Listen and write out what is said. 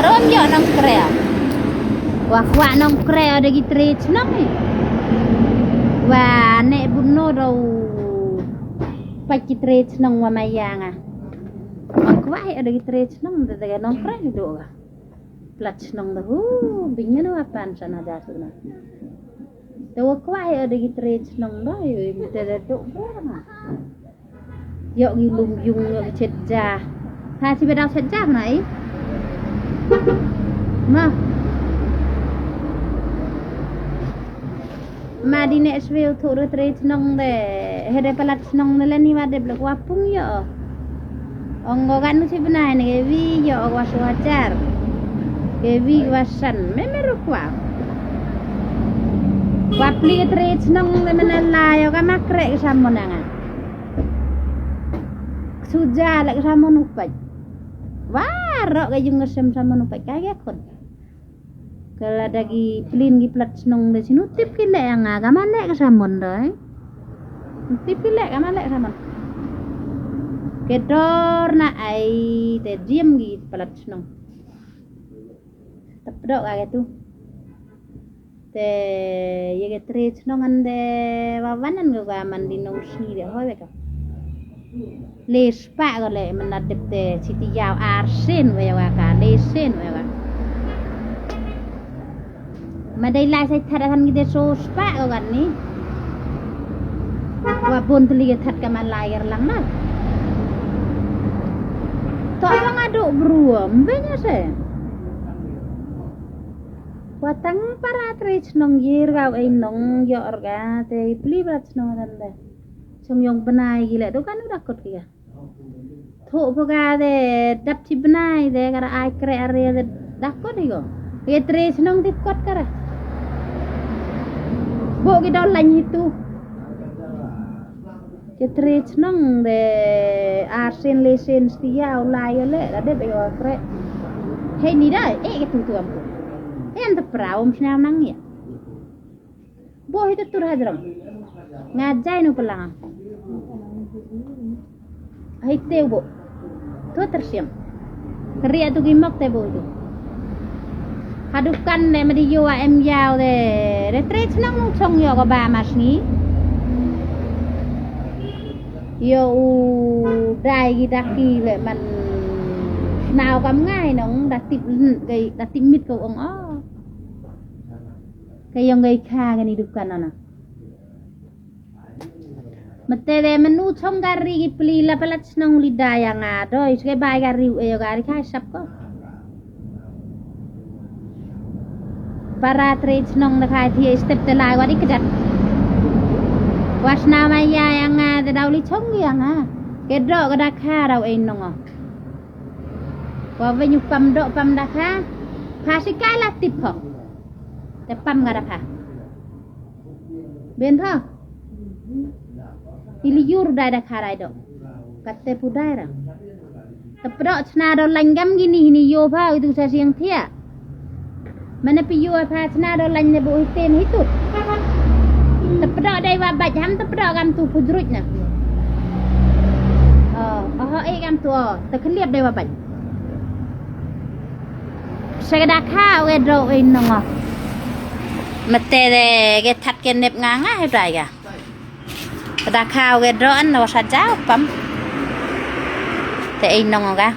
rom yo nong krea. Wah nong krea ada gitu nong ni. Wah nek buno rau pakai nong wa mayanga. Wah ada gitu nong ada nong krea itu ga. Plat nong dah. Bingin apa sana dah sana. Tahu ada gitu nong dah. Kita dah tu berapa. Yo gilung yung chết già. Tha chi bên đâu chết già này? Mà đi Nashville thu được trade nong de, hede palat nong nela ni wade blok wapung yo. Onggo kan si benai ne vi yo wa suacar. Ke vi wasan memeru kwa. Wapli trade nong le menala yo ka makre samonanga. Suja lek sama nupai. Wah, rok kayak ngesem sama nupai kayak kon. Kalau dagi plin gi plat senong de sinu tip ki lek yang aga malek samon doi. Tip ki lek malek samon. Kedor na ai te diem gi plat senong. Tepdok kayak tu. Te ye tre senong ande wawanan ga man di nong sni de hoi ka. Les pak ko le menadep te siti yau arsen wa ya ka lesen wa ka madai lai sai tharahan gide so spak ko kan ni wa bon teli that ka man layar lang na to lang aduk bruam benya se watang para trich nong yir gau ai nong yo orga te pli brat nong ande song yong benai gila tu kan udah kot kia thu poga de dap ci benai de kara ai kre area de dakot digo ye tres nong di kot kara bo ki dol lan itu ye tres nong de arsen lesen stia ulai le da de yo kre hei ni dai ke tu ampu en te praum snam nang ya bo itu tur hadram ngajai nu pelang hai teu bo tu tersiam keria tu gimak te bo tu hadukan ne madi yo em yao de trech nang song yo ko ba mas ni yo dai gi daki le man nào cắm ngay nó đặt tìm mít cầu ông cái yang gây kha cái này được kan ana mate de menu chong gari gi pli la palat nang lidaya nga doi ke bai gari e gari kha sap ko para trade nang khai thi step te lai wadi kejat wasna maya yang nga de dauli chong yang ha ke do ga da kha dau e nong wa venyu pam do pam da kha pha si kai la tip ho te pam ga da kha ben tho iliyur dai da kha dai do katte pu dai ra tepro chna do langgam gini ni yo pha itu sa siang thia mana pi yo pha chna do lang ne bu ten hitut tepro dai wa ba jam tepro gam tu pudruj na e gam tu te khliep dai wa ba segada kha we do e nongo mate de ke that ke nep nga nga hai dai ga da kha we do an no sa jao pam te e nongo ga